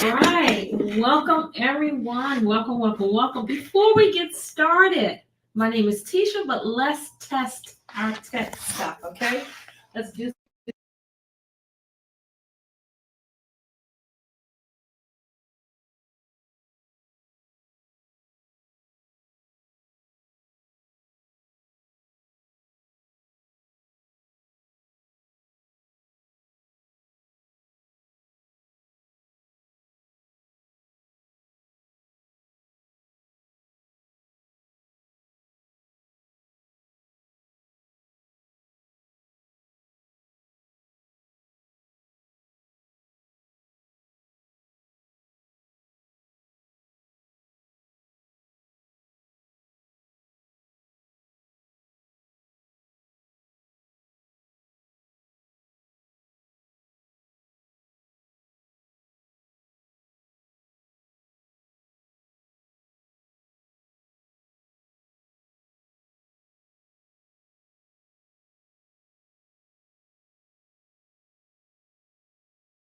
Right. Welcome, everyone. Welcome, welcome, welcome. Before we get started, my name is Tisha, but let's test our tech stuff, okay? Let's do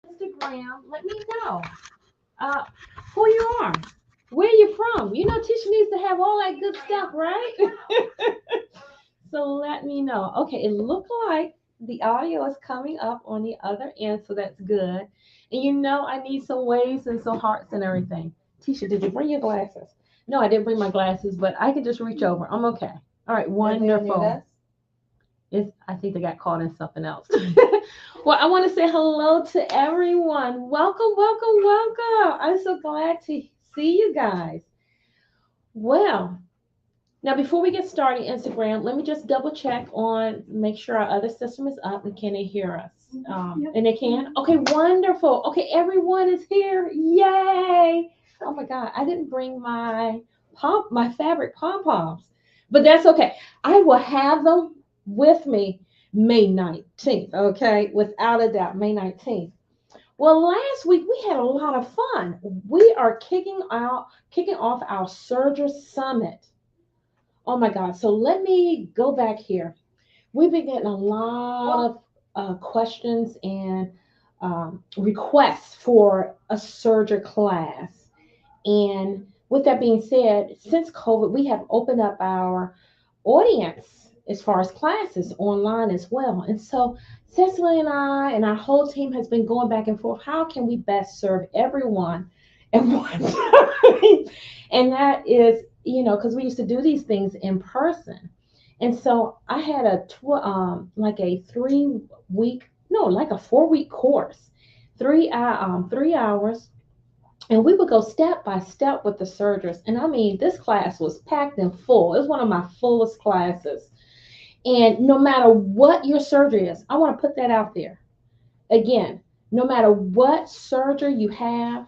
Instagram. Let me know uh, who you are, where you from. You know, Tisha needs to have all that good stuff, right? So let me know. Okay, it looked like the audio is coming up on the other end, so that's good. And you know, I need some waves and some hearts and everything. Tisha, did you bring your glasses? No, I didn't bring my glasses, but I can just reach over. I'm okay. All right, wonderful. It's, I think they got caught in something else. Well, I want to say hello to everyone. Welcome, welcome, welcome. I'm so glad to see you guys. Well, now, before we get started, Instagram, let me just double check on, make sure our other system is up and can they hear us? Yep. And they can? Okay, wonderful. Okay, everyone is here. Yay. Oh my God, I didn't bring my fabric pom-poms, but that's okay. I will have them with me May 19th, okay? Without a doubt, May 19th. Well, last week we had a lot of fun. We are kicking off our Serger Summit. Oh my God. So let me go back here. We've been getting a lot of questions and requests for a Serger class. And with that being said, since COVID, we have opened up our audience as far as classes online as well. And so Cecily and I and our whole team has been going back and forth. How can we best serve everyone at one time? And that is, you know, because we used to do these things in person. And so I had like a 3 week, no, like a 4 week course, 3 hours, and we would go step by step with the surgeons. And I mean, this class was packed and full. It was one of my fullest classes. And no matter what your surgery is, I want to put that out there. Again, no matter what surgery you have,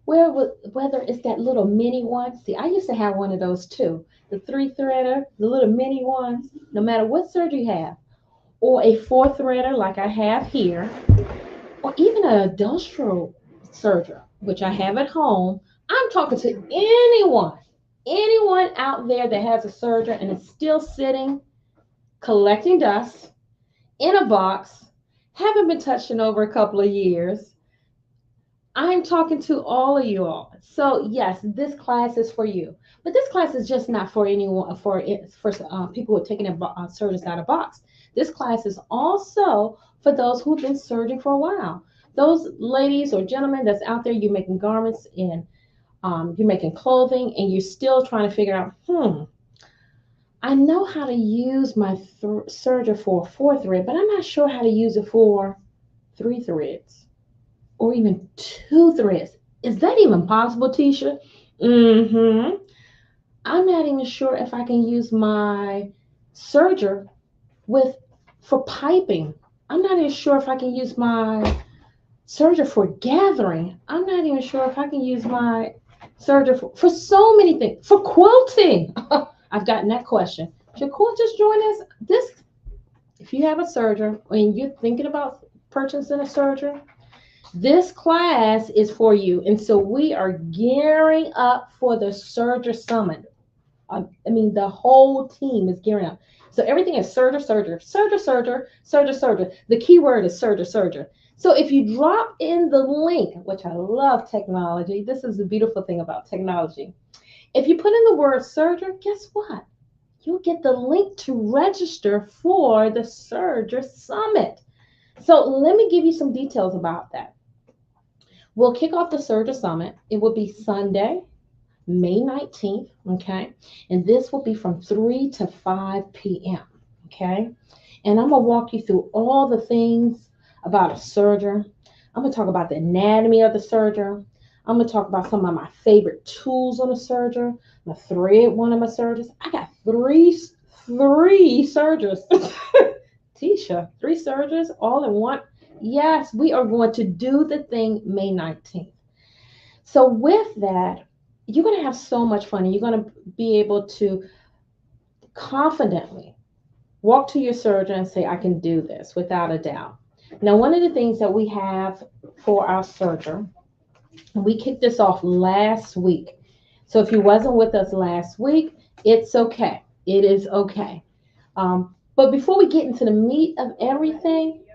whether it's that little mini one. See, I used to have one of those too. The 3 threader, the little mini ones, no matter what surgery you have, or a 4 threader like I have here, or even an industrial surgery, which I have at home. I'm talking to anyone out there that has a surgery and is still sitting, collecting dust in a box, haven't been touched in over a couple of years. I'm talking to all of you all. So yes, this class is for you. But this class is just not for anyone for people who are taking a surgery out of box. This class is also for those who've been surging for a while. Those ladies or gentlemen that's out there, you're making garments and you're making clothing, and you're still trying to figure out, I know how to use my serger for a 4 thread, but I'm not sure how to use it for 3 threads or even 2 threads. Is that even possible, Tisha? Mm-hmm. I'm not even sure if I can use my serger with for piping. I'm not even sure if I can use my serger for gathering. I'm not even sure if I can use my serger for so many things. For quilting. I've gotten that question. Should quilters join us? If you have a serger and you're thinking about purchasing a serger, this class is for you. And so we are gearing up for the Serger Summit. I mean, the whole team is gearing up. So everything is Serger, Serger, Serger, Serger, Serger, Serger. The key word is Serger, Serger. So if you drop in the link, which I love technology, this is the beautiful thing about technology. If you put in the word Serger, guess what? You'll get the link to register for the Serger Summit. So let me give you some details about that. We'll kick off the Serger Summit. It will be Sunday, May 19th, okay? And this will be from 3 to 5 p.m., okay? And I'm going to walk you through all the things about a Serger. I'm going to talk about the anatomy of the Serger. I'm going to talk about some of my favorite tools on a Serger. I'm going to thread one of my Sergers. I got three Sergers. Tisha, 3 Sergers all in one. Yes, we are going to do the thing May 19th. So with that, you're going to have so much fun, and you're going to be able to confidently walk to your Serger and say, I can do this without a doubt. Now, one of the things that we have for our Serger, we kicked this off last week. So if you wasn't with us last week, it's okay. It is okay. But before we get into the meat of everything,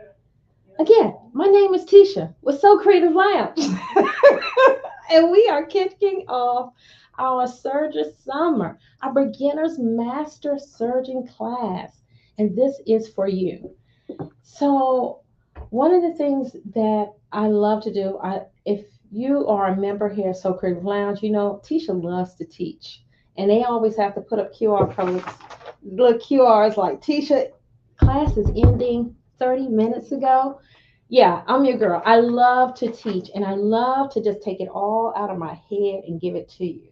again, my name is Tisha with So Creative Lounge. And we are kicking off our Serger Summer, our Beginner's Master Surgeon class. And this is for you. So one of the things that I love to do, if you are a member here at So Creative Lounge, you know Tisha loves to teach. And they always have to put up QR codes, little QRs like, Tisha, class is ending 30 minutes ago. Yeah, I'm your girl. I love to teach, and I love to just take it all out of my head and give it to you.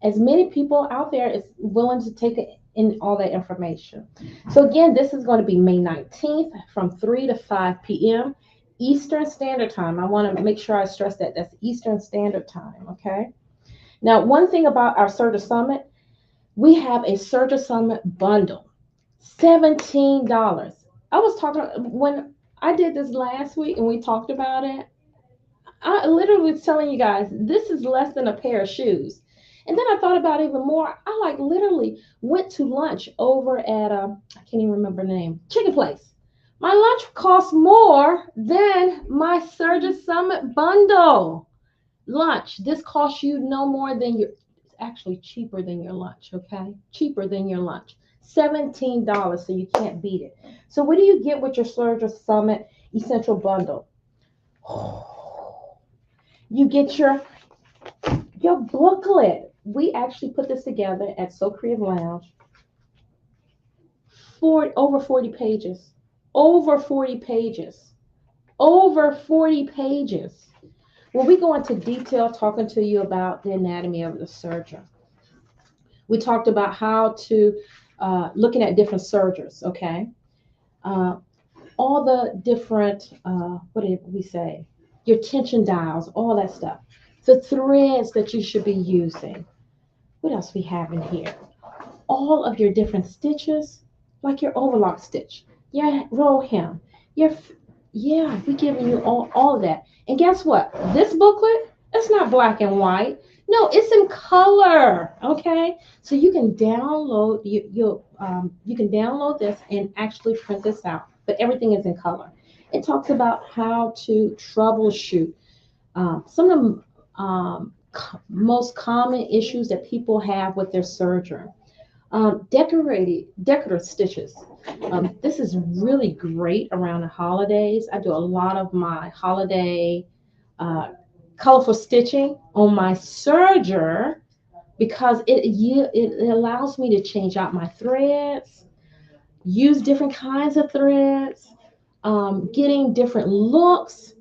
As many people out there is willing to take in all that information. So again, this is going to be May 19th from 3 to 5 p.m. Eastern Standard Time. I want to make sure I stress that. That's Eastern Standard Time, okay? Now, one thing about our Serger Summit, we have a Serger Summit bundle, $17. I was talking, when I did this last week and we talked about it, I literally was telling you guys, this is less than a pair of shoes. And then I thought about it even more. I like literally went to lunch over at I can't even remember the name, chicken place. My lunch cost more than my Serger Summit bundle lunch. This costs you no more than it's actually cheaper than your lunch, okay? Cheaper than your lunch. $17, so you can't beat it. So what do you get with your Serger Summit Essential Bundle? You get your booklet. We actually put this together at So Creative Lounge. Over 40 pages. Over 40 pages. Over 40 pages. Well, we go into detail talking to you about the anatomy of the Serger. We talked about how to, looking at different Sergers, okay? All the different, what did we say? Your tension dials, all that stuff. The threads that you should be using. What else we have in here? All of your different stitches, like your overlock stitch, your roll hem, yeah, we're giving you all of that. And guess what? This booklet, it's not black and white. No, it's in color. Okay, so you can download you can download this and actually print this out. But everything is in color. It talks about how to troubleshoot some of the most common issues that people have with their Serger. Decorative stitches. This is really great around the holidays. I do a lot of my holiday colorful stitching on my Serger because it allows me to change out my threads, use different kinds of threads, getting different looks,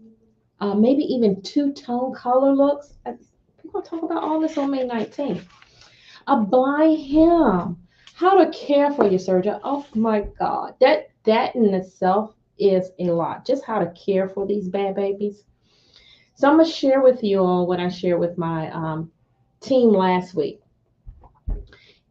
maybe even two-tone color looks. We're going to talk about all this on May 19th. A blind hem. How to care for your Serger. Oh my God. That in itself is a lot. Just how to care for these bad babies. So I'm going to share with you all what I shared with my team last week.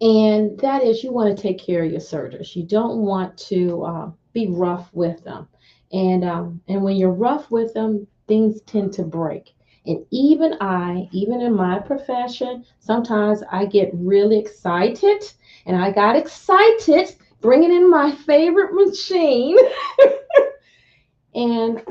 And that is, you want to take care of your Sergers. You don't want to be rough with them. And when you're rough with them, things tend to break. And even in my profession, sometimes I get really excited. And I got excited bringing in my favorite machine. and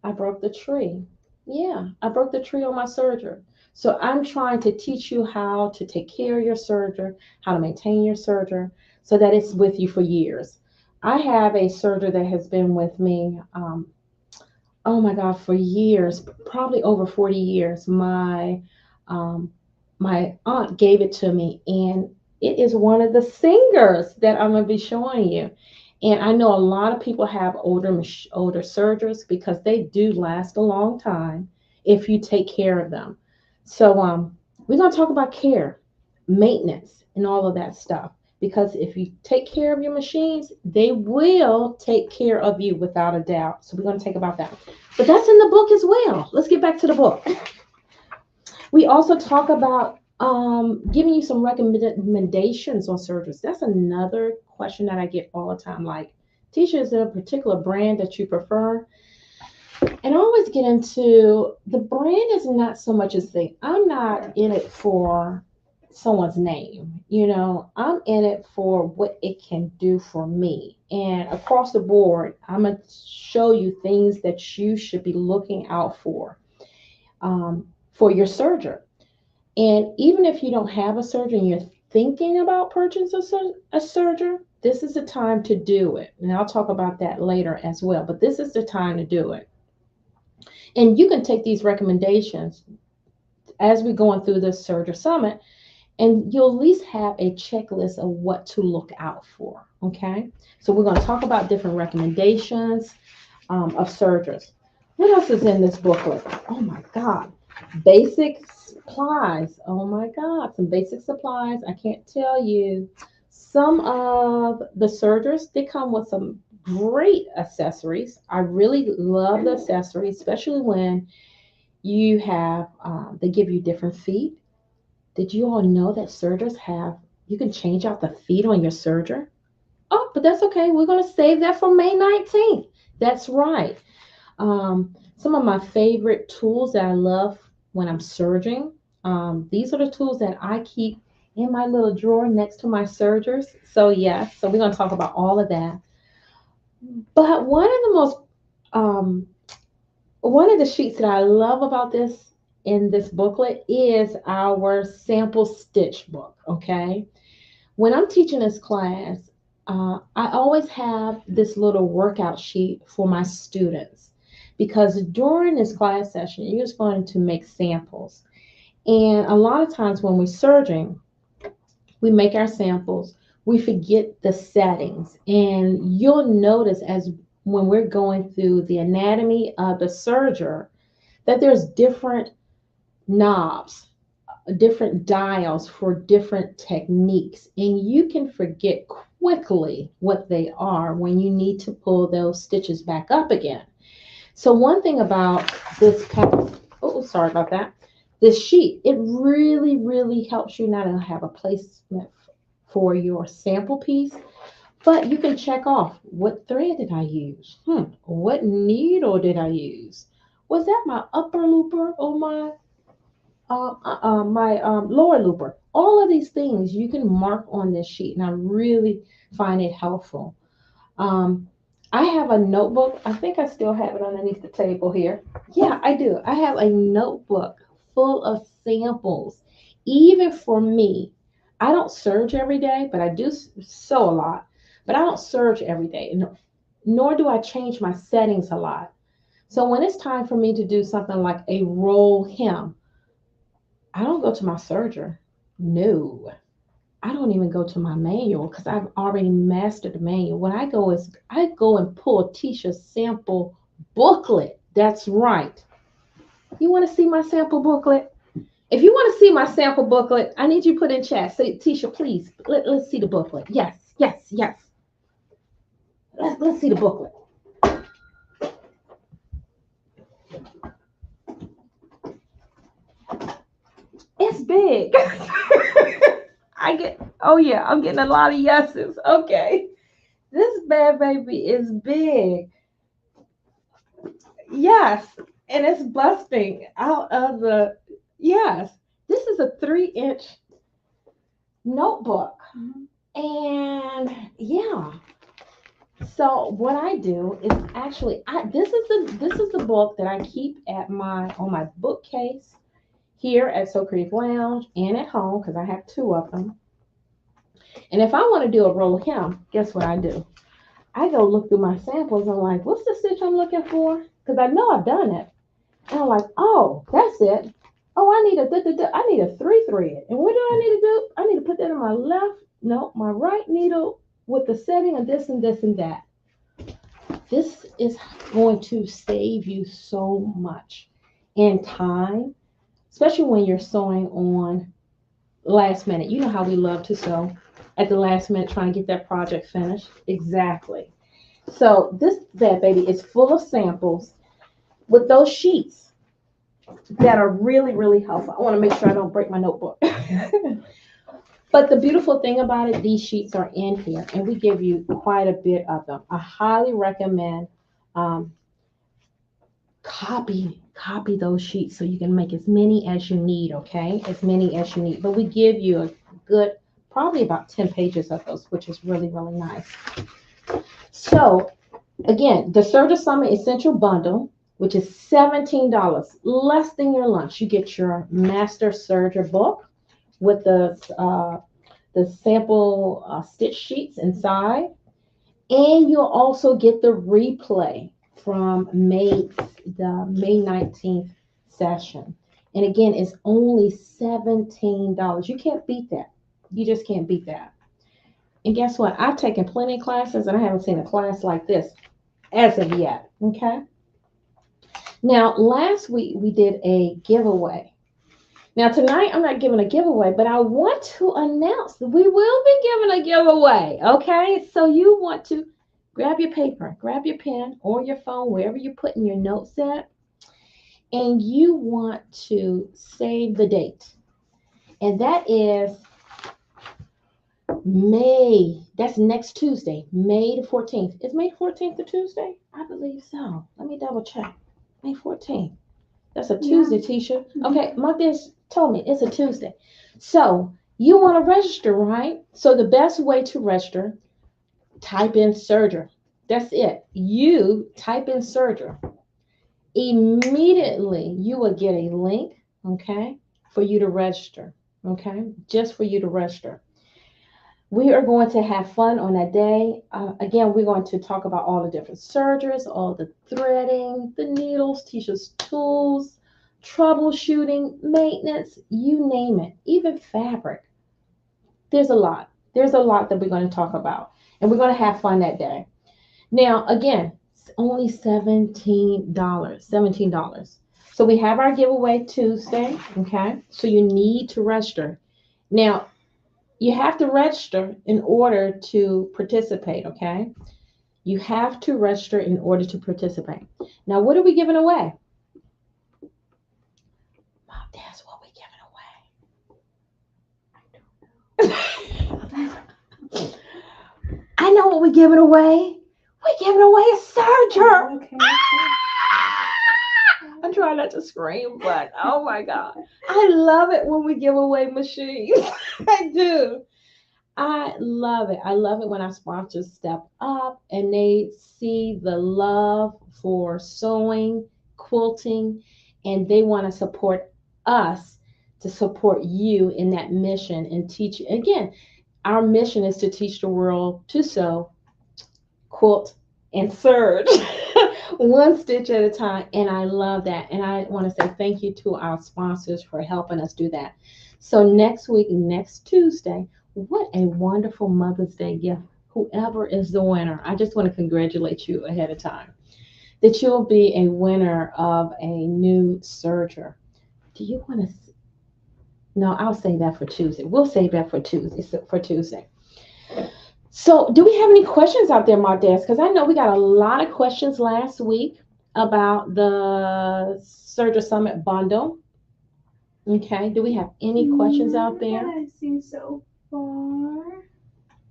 I broke the tree. Yeah, I broke the tree on my serger. So I'm trying to teach you how to take care of your serger, how to maintain your serger, so that it's with you for years. I have a serger that has been with me, oh my God, for years, probably over 40 years. Um, my aunt gave it to me, and it is one of the singers that I'm gonna be showing you. And I know a lot of people have older surgeries because they do last a long time if you take care of them. So we're gonna talk about care, maintenance, and all of that stuff. Because if you take care of your machines, they will take care of you without a doubt. So we're gonna take about that. But that's in the book as well. Let's get back to the book. We also talk about giving you some recommendations on surgeries. That's another question that I get all the time. Like, Tisha, is there a particular brand that you prefer? And I always get into the brand is not so much as thing. I'm not in it for someone's name. I'm in it for what it can do for me. And across the board, I'm going to show you things that you should be looking out for your surgeon. And even if you don't have a surgeon, you're thinking about purchasing a surgeon, this is the time to do it. And I'll talk about that later as well. But this is the time to do it. And you can take these recommendations as we're going through this Serger Summit, and you'll at least have a checklist of what to look out for. Okay, so we're going to talk about different recommendations of surgeons. What else is in this booklet? Oh my God, basic supplies. Oh my God, some basic supplies. I can't tell you. Some of the surgers, they come with some great accessories. I really love the accessories, especially when you have, they give you different feet. Did you all know that surgers have, you can change out the feet on your serger? Oh, but that's okay. We're going to save that for May 19th. That's right. Some of my favorite tools that I love when I'm surging, these are the tools that I keep in my little drawer next to my sergers. So, yes, so we're going to talk about all of that. But um, one of the sheets that I love about this in this booklet is our sample stitch book. Okay. When I'm teaching this class, I always have this little workout sheet for my students because during this class session, you're just going to make samples. And a lot of times when we're surging, we make our samples, we forget the settings. And you'll notice as when we're going through the anatomy of the serger that there's different knobs, different dials for different techniques, and you can forget quickly what they are when you need to pull those stitches back up again. So one thing about this oh, sorry about that, this sheet, it really, really helps you not only have a placement for your sample piece, but you can check off what thread did I use? What needle did I use? Was that my upper looper or my lower looper? All of these things you can mark on this sheet, and I really find it helpful. Um, I have a notebook. I think I still have it underneath the table here. Yeah, I do. I have a notebook full of samples. Even for me, I don't surge every day, but I do sew a lot. But I don't surge every day, nor do I change my settings a lot. So when it's time for me to do something like a roll hem, I don't go to my serger. No, I don't even go to my manual because I've already mastered the manual. What I go is I go and pull Tisha's sample booklet. That's right. You want to see my sample booklet? If you want to see my sample booklet, I need you to put in chat. Say, Tisha, please, let's see the booklet. Yes, yes, yes. Let's see the booklet. It's big. Oh yeah, I'm getting a lot of yeses. Okay. This bad baby is big. Yes. And it's busting out of yes. This is a 3-inch notebook. And yeah, So what I do is actually this is the book that I keep at my on my bookcase here at So Creative Lounge and at home because I have two of them. And if I want to do a roll hem, guess what I do? I go look through my samples. I'm like, what's the stitch I'm looking for? Because I know I've done it. And I'm like, oh, that's it. Oh, I need I need a 3 thread. And what do I need to do? I need to put that in my left, no, my right needle with the setting of this and this and that. This is going to save you so much in time, especially when you're sewing on last minute. You know how we love to sew at the last minute, trying to get that project finished. Exactly. So this bad baby is full of samples with those sheets that are really, really helpful. I want to make sure I don't break my notebook. But the beautiful thing about it, these sheets are in here, and we give you quite a bit of them. I highly recommend um, copy those sheets so you can make as many as you need. Okay, as many as you need. But we give you a good, probably about 10 pages of those, which is really, really nice. So again, the Serger Summer Essential Bundle, which is $17, less than your lunch. You get your Master Serger book with the sample stitch sheets inside, and you'll also get the replay from the May 19th session. And again, it's only $17. You can't beat that. You just can't beat that. And guess what? I've taken plenty of classes, and I haven't seen a class like this as of yet. Okay. Now, last week we did a giveaway. Now, tonight I'm not giving a giveaway, but I want to announce that we will be giving a giveaway. Okay. So you want to grab your paper, grab your pen or your phone, wherever you're putting your notes at, and you want to save the date. And that is May, that's next Tuesday, May the 14th. Is May 14th a Tuesday? I believe so. Let me double check. May 14th. That's a Tuesday, Tisha. Okay, my bitch told me it's a Tuesday. So you want to register, right? So the best way to register, type in Serger. That's it. You type in Serger. Immediately you will get a link, okay, for you to register. Okay, just for you to register. We are going to have fun on that day. Again, we're going to talk about all the different sergers, all the threading, the needles, Tisha's tools, troubleshooting, maintenance, you name it, even fabric. There's a lot. There's a lot that we're going to talk about, and we're going to have fun that day. Now, again, it's only $17. $17. So we have our giveaway Tuesday, okay? So you need to register. Now, you have to register in order to participate, okay? You have to register in order to participate. Now, what are we giving away? Mom, that's what we're giving away. I know what we're giving away. We're giving away a Serger. Okay. I'm trying not to scream, but oh my God. I love it when we give away machines. I do. I love it. I love it when our sponsors step up and they see the love for sewing, quilting, and they want to support us to support you in that mission and teach. Again, our mission is to teach the world to sew, quilt, and serge one stitch at a time. And I love that. And I want to say thank you to our sponsors for helping us do that. So next week, next Tuesday, what a wonderful Mother's Day gift. Whoever is the winner, I just want to congratulate you ahead of time that you'll be a winner of a new serger. Do you want to? No, I'll save that for Tuesday. We'll save that for Tuesday. So, do we have any questions out there, Mardes? Because I know we got a lot of questions last week about the Serger Summit bundle. Okay, do we have any questions out there? I see so far.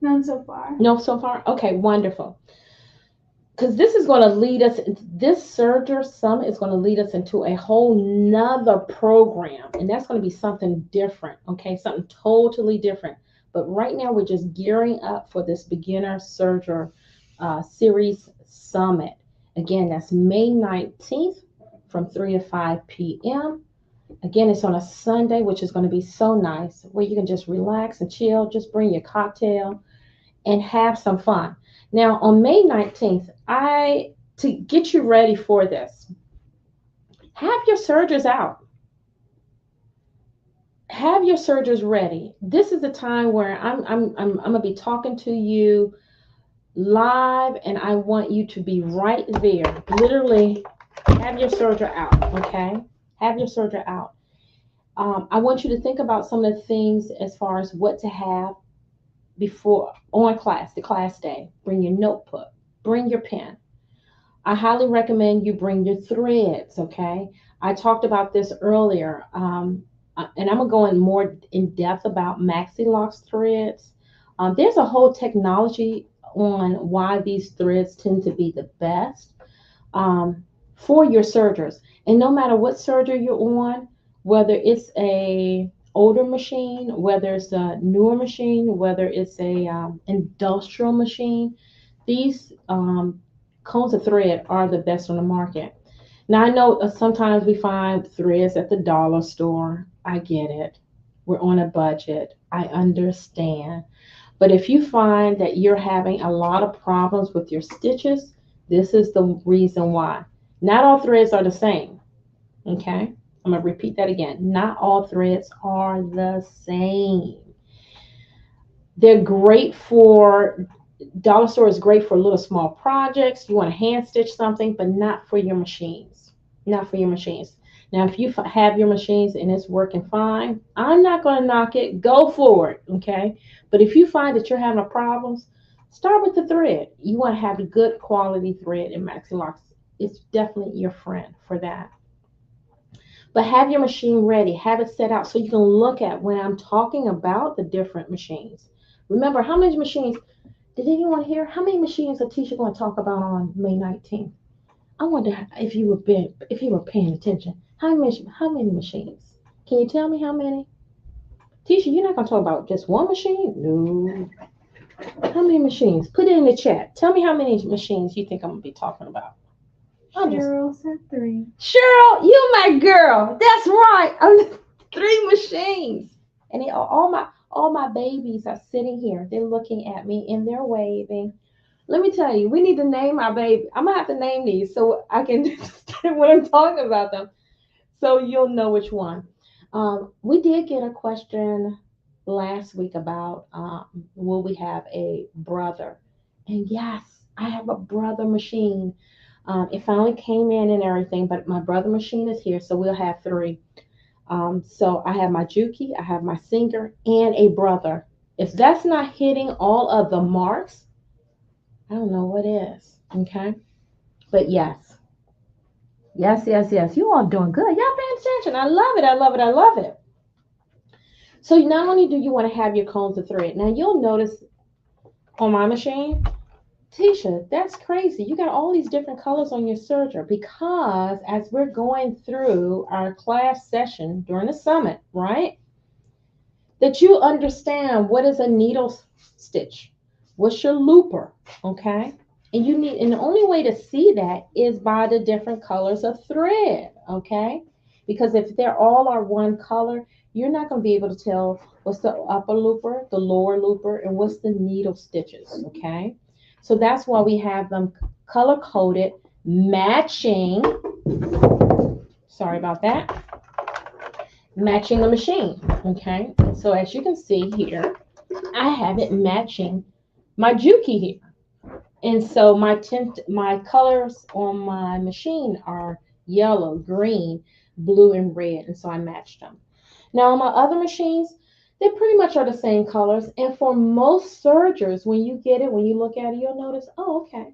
None so far. No, so far? Okay, wonderful. Because this is going to lead us, this Serger Summit is going to lead us into a whole nother program. And that's going to be something different, okay? Something totally different. But right now, we're just gearing up for this beginner Serger Series Summit. Again, that's May 19th from 3 to 5 p.m. Again, it's on a Sunday, which is going to be so nice, where you can just relax and chill, just bring your cocktail and have some fun. Now, on May 19th, to get you ready for this, have your surgers out. Have your surgers ready. This is the time where I'm gonna be talking to you live, and I want you to be right there. Literally, have your serger out. Okay, have your serger out. I want you to think about some of the things as far as what to have before on the class day. Bring your notebook, bring your pen. I highly recommend you bring your threads, okay? I talked about this earlier, and I'm gonna go in more in depth about MaxiLock's threads. There's a whole technology on why these threads tend to be the best for your sergers. And no matter what serger you're on, whether it's a older machine, whether it's a newer machine, whether it's a industrial machine, these cones of thread are the best on the market. Now I know sometimes we find threads at the dollar store. I get it. We're on a budget. I understand. But if you find that you're having a lot of problems with your stitches, this is the reason why. Not all threads are the same. Okay? I'm going to repeat that again. Not all threads are the same. They're great for, dollar store is great for little small projects. You want to hand stitch something, but not for your machines. Not for your machines. Now, if you have your machines and it's working fine, I'm not going to knock it. Go for it, okay? But if you find that you're having problems, start with the thread. You want to have a good quality thread in MaxiLock. It's definitely your friend for that. But have your machine ready. Have it set out so you can look at when I'm talking about the different machines. Remember, how many machines, did anyone hear? How many machines is Tisha going to talk about on May 19th? I wonder if you were paying attention. How many machines? Can you tell me how many? Tisha, you're not going to talk about just one machine? No. How many machines? Put it in the chat. Tell me how many machines you think I'm going to be talking about. Cheryl said 3. Cheryl, you my girl. That's right. 3 machines. And all my babies are sitting here. They're looking at me and they're waving. Let me tell you, we need to name our baby. I'm gonna have to name these so I can understand when I'm talking about them, so you'll know which one. We did get a question last week about will we have a brother? And yes, I have a brother machine. It finally came in and everything, but my brother machine is here, so we'll have 3. So I have my Juki, I have my Singer, and a brother. If that's not hitting all of the marks, I don't know what is. Okay. But yes. Yes, yes, yes. You all doing good. Y'all paying attention. I love it. I love it. I love it. So not only do you want to have your cones of thread. Now you'll notice on my machine, Tisha, that's crazy. You got all these different colors on your serger because as we're going through our class session during the summit, right? That you understand what is a needle stitch. What's your looper? Okay. And the only way to see that is by the different colors of thread. Okay. Because if they're all are one color, you're not going to be able to tell what's the upper looper, the lower looper, and what's the needle stitches. Okay. So that's why we have them color coded, matching. Sorry about that. Matching the machine. Okay. So as you can see here, I have it matching my Juki here. And so my colors on my machine are yellow, green, blue, and red. And so I matched them. Now on my other machines, they pretty much are the same colors. And for most sergers, when you get it, when you look at it, you'll notice, oh, okay.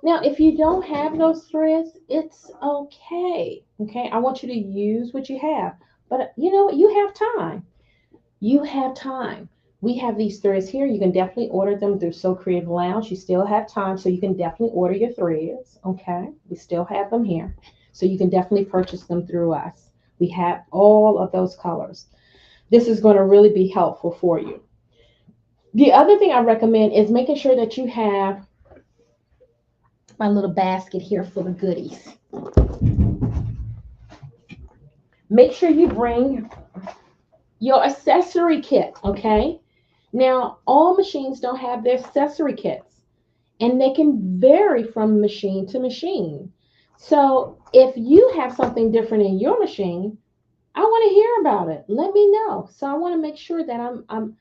Now, if you don't have those threads, it's okay. Okay. I want you to use what you have. But you know what? You have time. You have time. We have these threads here. You can definitely order them through So Creative Lounge. You still have time, so you can definitely order your threads. Okay. We still have them here. So you can definitely purchase them through us. We have all of those colors. This is going to really be helpful for you. The other thing I recommend is making sure that you have my little basket here full of goodies. Make sure you bring your accessory kit, okay? Now, all machines don't have their accessory kits, and they can vary from machine to machine. So, if you have something different in your machine, I want to hear about it. Let me know. So, I want to make sure that I'm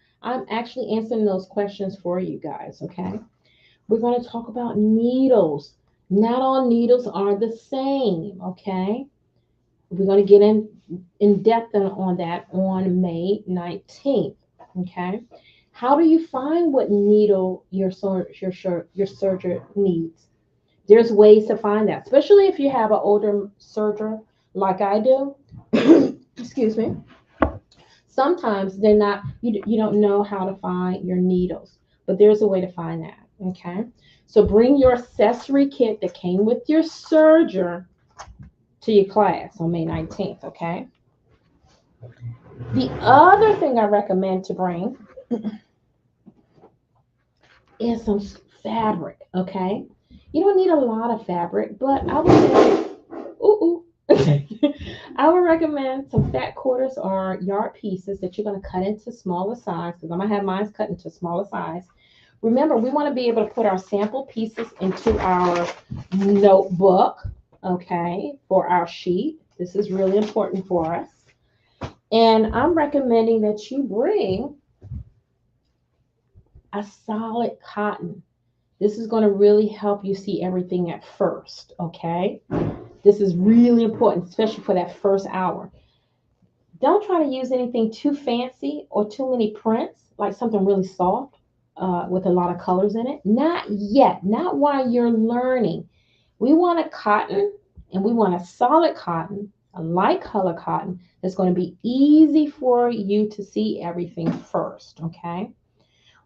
actually answering those questions for you guys, okay? We're going to talk about needles. Not all needles are the same, okay? We're going to get in depth on that on May 19th, okay? How do you find what needle your surgeon needs? There's ways to find that, especially if you have an older surgeon like I do. Excuse me. Sometimes they're not, you don't know how to find your needles, but there's a way to find that, okay? So bring your accessory kit that came with your surgeon to your class on May 19th, okay? The other thing I recommend to bring is some fabric, okay? You don't need a lot of fabric, but I would say, I would recommend some fat quarters or yard pieces that you're going to cut into smaller size, because I'm going to have mine cut into smaller size. Remember, we want to be able to put our sample pieces into our notebook, okay, for our sheet. This is really important for us. And I'm recommending that you bring a solid cotton. This is going to really help you see everything at first, okay? This is really important, especially for that first hour. Don't try to use anything too fancy or too many prints, like something really soft with a lot of colors in it. Not yet, not while you're learning. We want a cotton, and we want a solid cotton, a light color cotton that's going to be easy for you to see everything first, okay?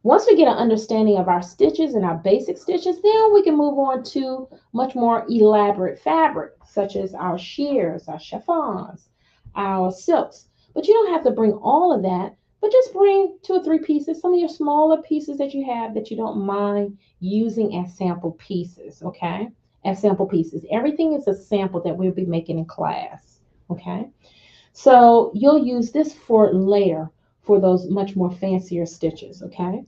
Once we get an understanding of our stitches and our basic stitches, then we can move on to much more elaborate fabric, such as our sheers, our chiffons, our silks. But you don't have to bring all of that, but just bring 2 or 3 pieces, some of your smaller pieces that you have that you don't mind using as sample pieces, okay? As sample pieces. Everything is a sample that we'll be making in class, okay? So you'll use this for later for those much more fancier stitches, okay?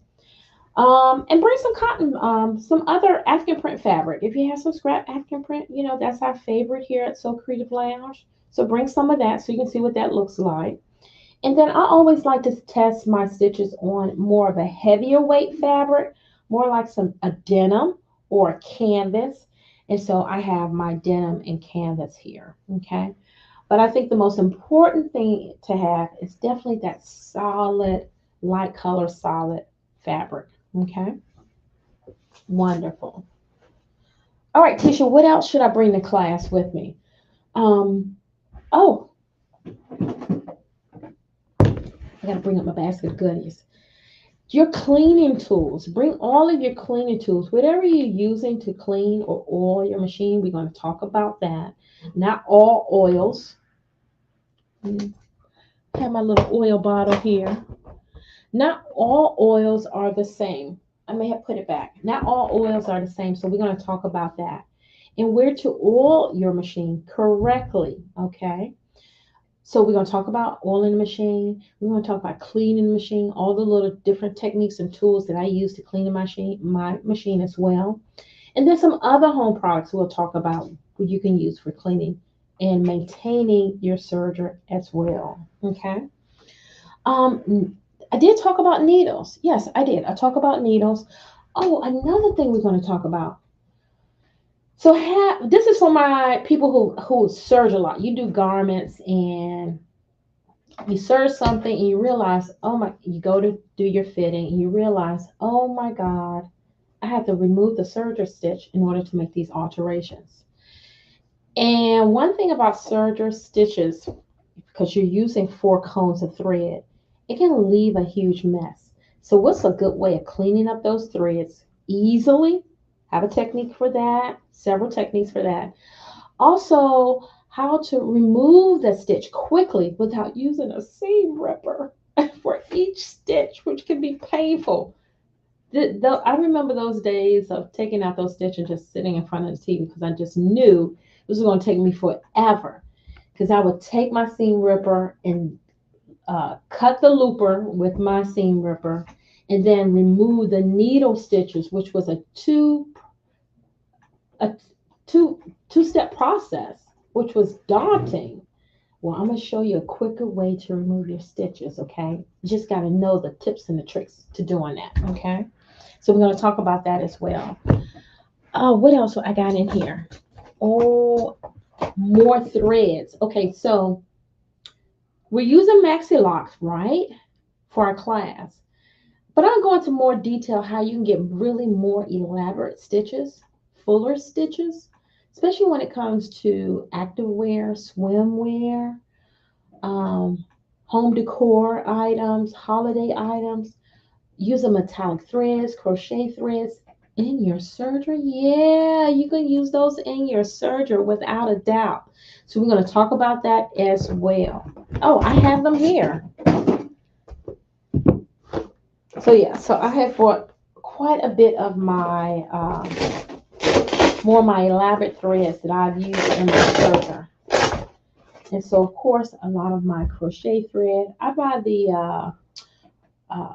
And bring some cotton, some other African print fabric. If you have some scrap African print, you know, that's our favorite here at So Creative Lounge. So bring some of that so you can see what that looks like. And then I always like to test my stitches on more of a heavier weight fabric, more like a denim or a canvas. And so I have my denim and canvas here, okay? But I think the most important thing to have is definitely that solid, light color, solid fabric. Okay, wonderful. All right, Tisha, what else should I bring to class with me? Oh, I gotta bring up my basket of goodies. Your cleaning tools. Bring all of your cleaning tools, whatever you're using to clean or oil your machine. We're going to talk about that. Not all oils. I have my little oil bottle here. Not all oils are the same. I may have put it back. Not all oils are the same, so we're going to talk about that. And where to oil your machine correctly, okay? So we're going to talk about oiling the machine. We're going to talk about cleaning the machine, all the little different techniques and tools that I use to clean my machine as well. And then some other home products we'll talk about what you can use for cleaning and maintaining your serger as well, okay? I did talk about needles. Yes, I did. I talk about needles. Oh, another thing we're going to talk about. So this is for my people who serge a lot. You do garments and you serge something and you realize, you go to do your fitting and you realize, oh my God, I have to remove the serger stitch in order to make these alterations. And one thing about serger stitches, because you're using 4 cones of thread, it can leave a huge mess. So what's a good way of cleaning up those threads easily? Have a technique for that, several techniques for that. Also, how to remove the stitch quickly without using a seam ripper for each stitch, which can be painful. I remember those days of taking out those stitches and just sitting in front of the TV because I just knew this was going to take me forever. Because I would take my seam ripper and cut the looper with my seam ripper, and then remove the needle stitches, which was a two-step process, which was daunting. Well, I'm going to show you a quicker way to remove your stitches, okay? You just got to know the tips and the tricks to doing that, okay? So we're going to talk about that as well. What else I got in here? Oh, more threads. Okay, so we're using Maxi Locks, right, for our class. But I'll go into more detail how you can get really more elaborate stitches, fuller stitches, especially when it comes to activewear, swimwear, um, home decor items, holiday items. Using metallic threads, crochet threads in your serger. Yeah, you can use those in your serger without a doubt. So we're going to talk about that as well. Oh, I have them here. So yeah, so I have bought quite a bit of my more my elaborate threads that I've used in my serger. And so of course a lot of my crochet thread. I buy the uh,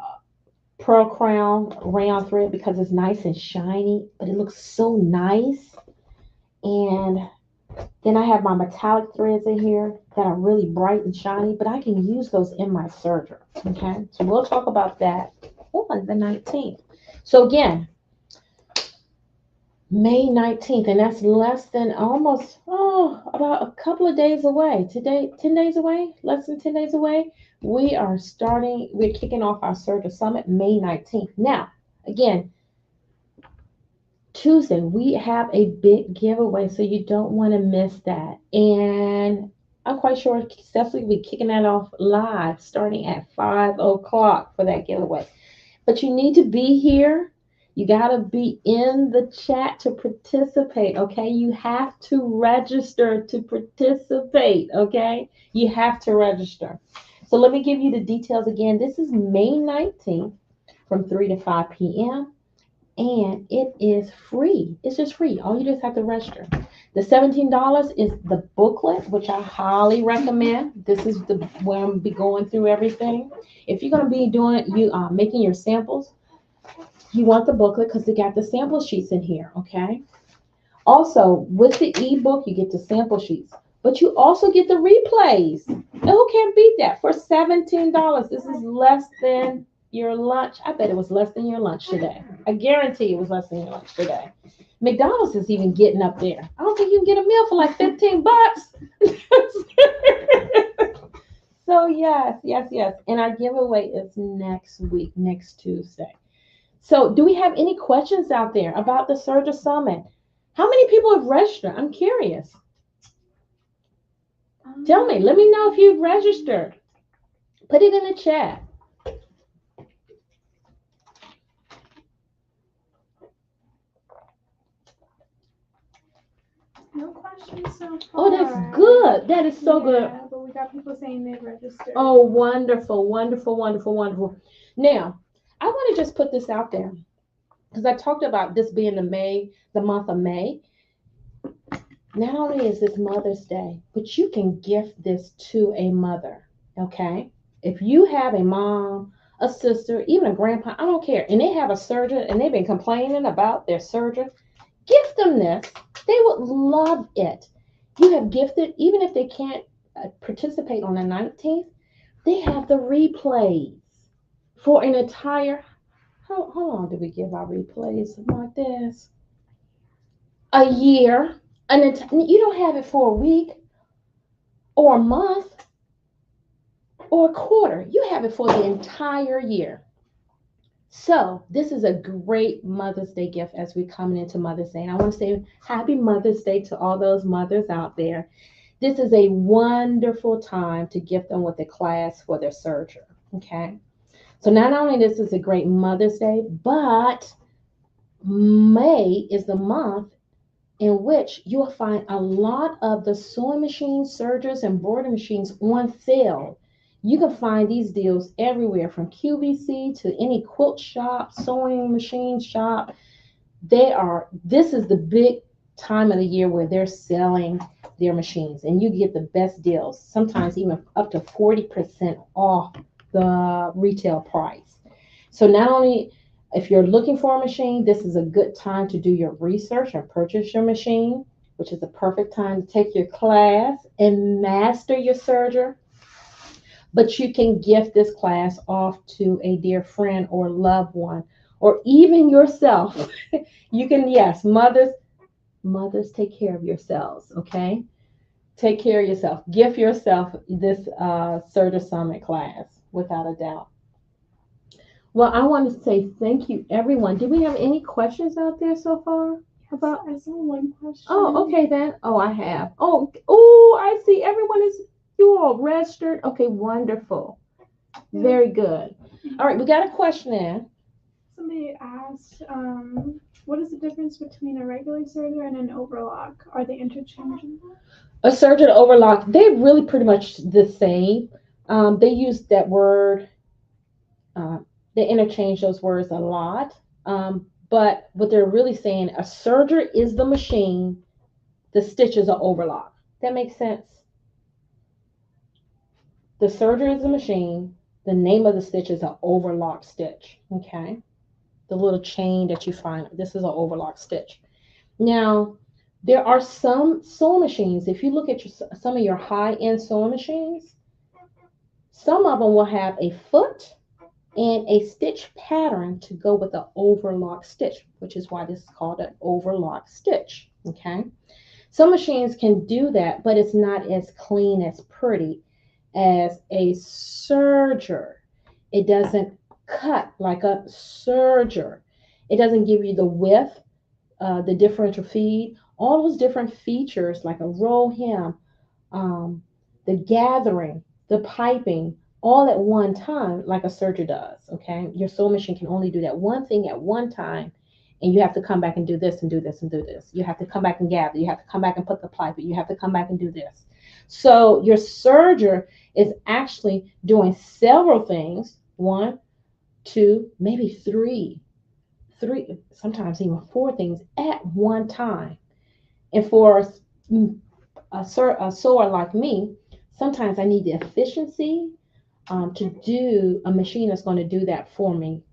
pearl crown rayon thread because it's nice and shiny, but it looks so nice. And then I have my metallic threads in here that are really bright and shiny, but I can use those in my serger. Okay, so we'll talk about that on the 19th. So again, May 19th, and that's less than almost, about a couple of days away. Today, 10 days away, less than 10 days away. We're kicking off our Serger Summit May 19th. Now, again, Tuesday, we have a big giveaway, so you don't want to miss that. And I'm quite sure Cecily will be kicking that off live starting at 5 o'clock for that giveaway. But you need to be here. You got to be in the chat to participate, okay? You have to register to participate, okay? You have to register. So let me give you the details again. This is May 19th from 3 to 5 p.m. And it is free. It's just free. All you do is have to register. The $17 is the booklet, which I highly recommend. This is the where I'm gonna be going through everything. If you're gonna be doing making your samples, you want the booklet because they got the sample sheets in here. Okay. Also, with the ebook, you get the sample sheets, but you also get the replays. And who can't beat that for $17? This is less than your lunch. I bet it was less than your lunch today. I guarantee it was less than your lunch today. McDonald's is even getting up there. I don't think you can get a meal for like $15. So yes, yes, yes. And our giveaway is next week, next Tuesday. So do we have any questions out there about the Serger Summit? How many people have registered? I'm curious. Tell me. Let me know if you've registered. Put it in the chat. No questions so far. Oh, that's good. That is so good. But we got people saying they've registered. Oh, wonderful, wonderful, wonderful, wonderful. Now, I want to just put this out there because I talked about this being the month of May. Not only is this Mother's Day, but you can gift this to a mother, okay? If you have a mom, a sister, even a grandpa, I don't care, and they have a serger and they've been complaining about their serger, gift them this. They would love it. You have gifted, even if they can't participate on the 19th, they have the replays for an entire, how long do we give our replays like this? A year. You don't have it for a week or a month or a quarter. You have it for the entire year. So this is a great Mother's Day gift as we're coming into Mother's Day. And I want to say happy Mother's Day to all those mothers out there. This is a wonderful time to gift them with a class for their serger. Okay. So not only this is a great Mother's Day, but May is the month in which you will find a lot of the sewing machines, sergers, and embroidery machines on sale. You can find these deals everywhere from QVC to any quilt shop, sewing machine shop. This is the big time of the year where they're selling their machines and you get the best deals, sometimes even up to 40% off the retail price. So not only if you're looking for a machine, this is a good time to do your research and purchase your machine, which is the perfect time to take your class and master your serger. But you can gift this class off to a dear friend or loved one, or even yourself. You can, yes, mothers take care of yourselves, okay? Take care of yourself. Gift yourself this Serger Summit class, without a doubt. Well, I want to say thank you, everyone. Do we have any questions out there so far about? I saw one question. Oh, okay then. Oh, I have. Oh, I see. Everyone is, you all registered. Okay, wonderful. Very good. All right, we got a question in. Somebody asked, what is the difference between a regular serger and an overlock? Are they interchangeable? A surge and overlock, they're really pretty much the same. They use that word, uh, they interchange those words a lot. But what they're really saying, a serger is the machine, the stitches are overlock. That makes sense. The serger is the machine, the name of the stitch is an overlock stitch. Okay. The little chain that you find, this is an overlock stitch. Now, there are some sewing machines. If you look at some of your high-end sewing machines, some of them will have a foot and a stitch pattern to go with the overlock stitch, which is why this is called an overlock stitch. Okay. Some machines can do that, but it's not as clean, as pretty as a serger. It doesn't cut like a serger. It doesn't give you the width, the differential feed, all those different features like a roll hem, um, the gathering, the piping, all at one time, like a serger does. Okay, your sewing machine can only do that one thing at one time, and you have to come back and do this and do this and do this. You have to come back and gather. You have to come back and put the piping. You have to come back and do this. So your serger is actually doing several things. One, two, maybe three, sometimes even four things at one time. And for a sewer like me, sometimes I need the efficiency to do a machine that's going to do that for me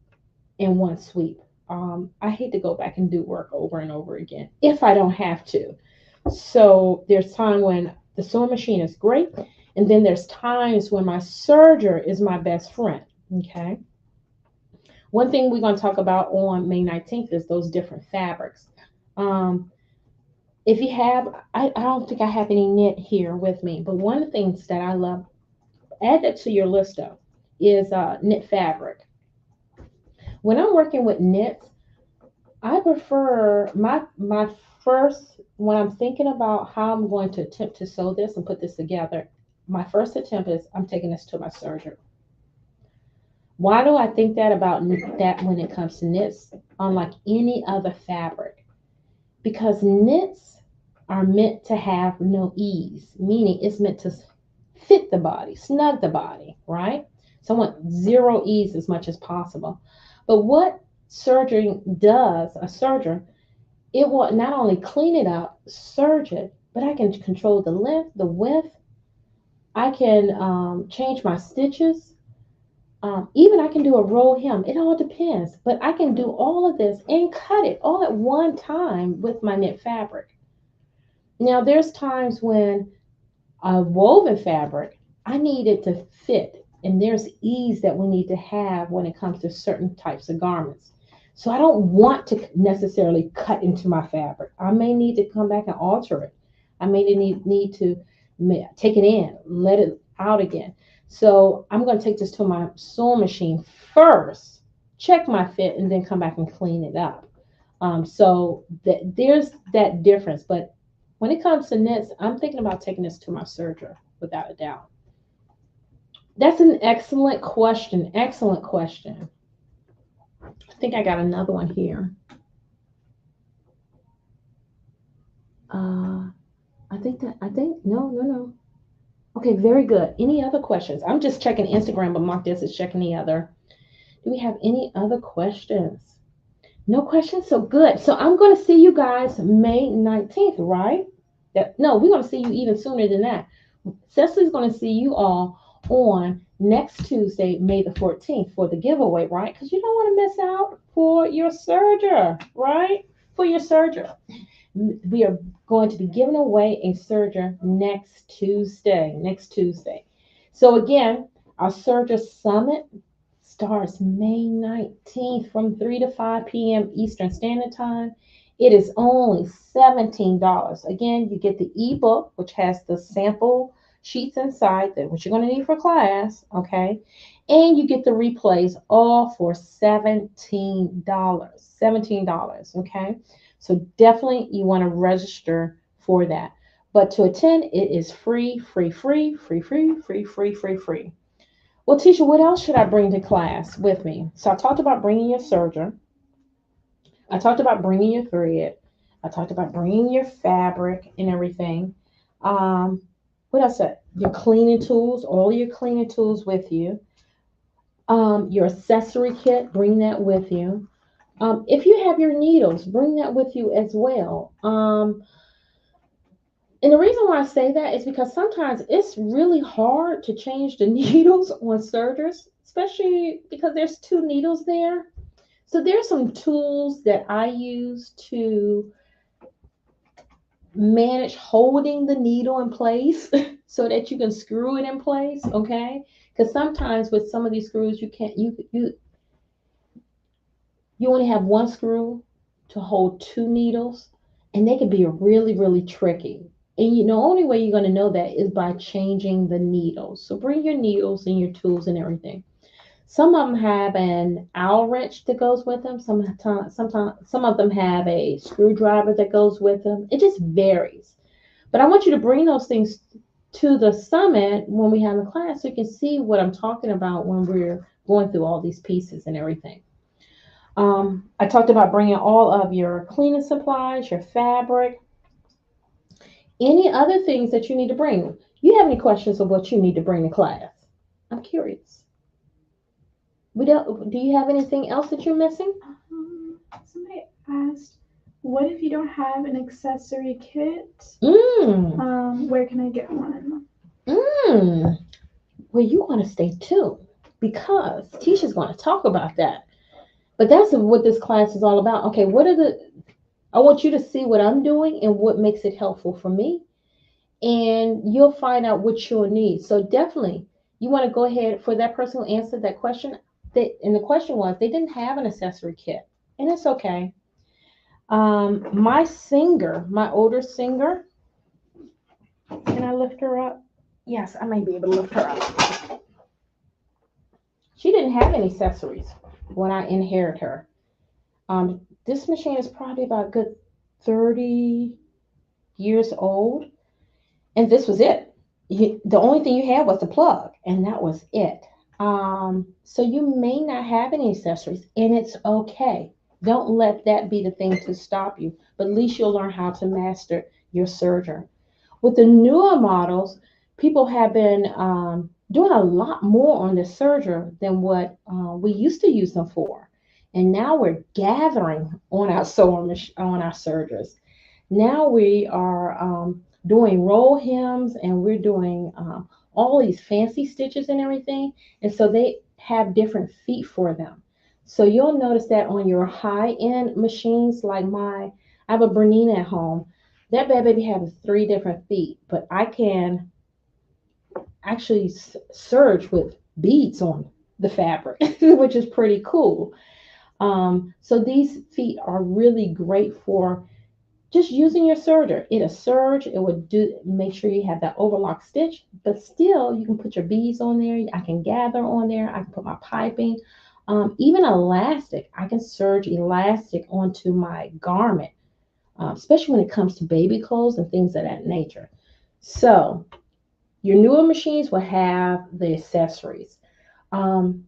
in one sweep. I hate to go back and do work over and over again if I don't have to. So there's time when the sewing machine is great, and then there's times when my serger is my best friend. Okay. One thing we're going to talk about on May 19th is those different fabrics. Um, if you have, I don't think I have any knit here with me, but one of the things that I love, add that to your list though, is knit fabric. When I'm working with knits, I prefer my first, when I'm thinking about how I'm going to attempt to sew this and put this together, my first attempt is I'm taking this to my serger. Why do I think that about that when it comes to knits, unlike any other fabric? Because knits are meant to have no ease, meaning it's meant to fit the body, snug the body, right? So I want zero ease as much as possible. But what serging does, a serger, it will not only clean it up, serge it, but I can control the length, the width. I can change my stitches. Even I can do a roll hem. It all depends. But I can do all of this and cut it all at one time with my knit fabric. Now, there's times when a woven fabric, I need it to fit. And there's ease that we need to have when it comes to certain types of garments. So I don't want to necessarily cut into my fabric. I may need to come back and alter it. I may need to take it in, let it out again. So I'm going to take this to my sewing machine first, check my fit, and then come back and clean it up. So there's that difference. But when it comes to knits, I'm thinking about taking this to my serger without a doubt. That's an excellent question. Excellent question. I think I got another one here. Uh, I think no. Okay, very good. Any other questions? I'm just checking Instagram, but Mark this is checking the other. Do we have any other questions? No questions? So good. So I'm going to see you guys May 19th, right? No, we're going to see you even sooner than that. Cecily's going to see you all on next Tuesday, May the 14th, for the giveaway, right? Because you don't want to miss out for your Serger, right? For your Serger. We are going to be giving away a Serger next Tuesday. Next Tuesday. So again, our Serger Summit starts May 19th from 3 to 5 p.m. Eastern Standard Time. It is only $17. Again, you get the ebook, which has the sample sheets inside that what you're going to need for class, okay? And you get the replays all for $17. $17, okay? So definitely you want to register for that. But to attend, it is free, free, free, free, free, free, free, free, free. Well, Tisha, what else should I bring to class with me? So I talked about bringing your serger. I talked about bringing your thread. I talked about bringing your fabric and everything. Um, what else? Your cleaning tools, all your cleaning tools with you. Your accessory kit, bring that with you. If you have your needles, bring that with you as well. And the reason why I say that is because sometimes it's really hard to change the needles on sergers, especially because there's two needles there. So there's some tools that I use to manage holding the needle in place so that you can screw it in place, okay? Because sometimes with some of these screws you can't you only have one screw to hold two needles, and they can be really, really tricky. And you know, only way you're going to know that is by changing the needles. So bring your needles and your tools and everything. Some of them have an Allen wrench that goes with them. Sometimes some of them have a screwdriver that goes with them. It just varies. But I want you to bring those things to the summit when we have the class so you can see what I'm talking about when we're going through all these pieces and everything. I talked about bringing all of your cleaning supplies, your fabric, any other things that you need to bring. You have any questions of what you need to bring to class? I'm curious. Do you have anything else that you're missing? Somebody asked, what if you don't have an accessory kit? Where can I get one? Well, you want to stay tuned because Tisha's going to talk about that. But that's what this class is all about. Okay, I want you to see what I'm doing and what makes it helpful for me. And you'll find out what you'll need. So definitely, you want to go ahead for that person who answered that question. And the question was, they didn't have an accessory kit. And it's okay. My older singer, can I lift her up? Yes, I may be able to lift her up. She didn't have any accessories when I inherited her. This machine is probably about good 30 years old, and this was it. The only thing you had was the plug, and that was it. So you may not have any accessories, and it's okay. Don't let that be the thing to stop you, but at least you'll learn how to master your serger. With the newer models, people have been doing a lot more on the serger than what we used to use them for. And now we're gathering on our on our sergers. Now we are doing roll hems, and we're doing all these fancy stitches and everything. And so they have different feet for them. So you'll notice that on your high-end machines like I have a Bernina at home. That bad baby has 3 different feet, but I can actually serge with beads on the fabric, which is pretty cool. So these feet are really great for just using your serger. It'll serge, it would make sure you have that overlock stitch, but still you can put your beads on there. I can gather on there. I can put my piping, even elastic. I can serge elastic onto my garment, especially when it comes to baby clothes and things of that nature. So your newer machines will have the accessories. Um,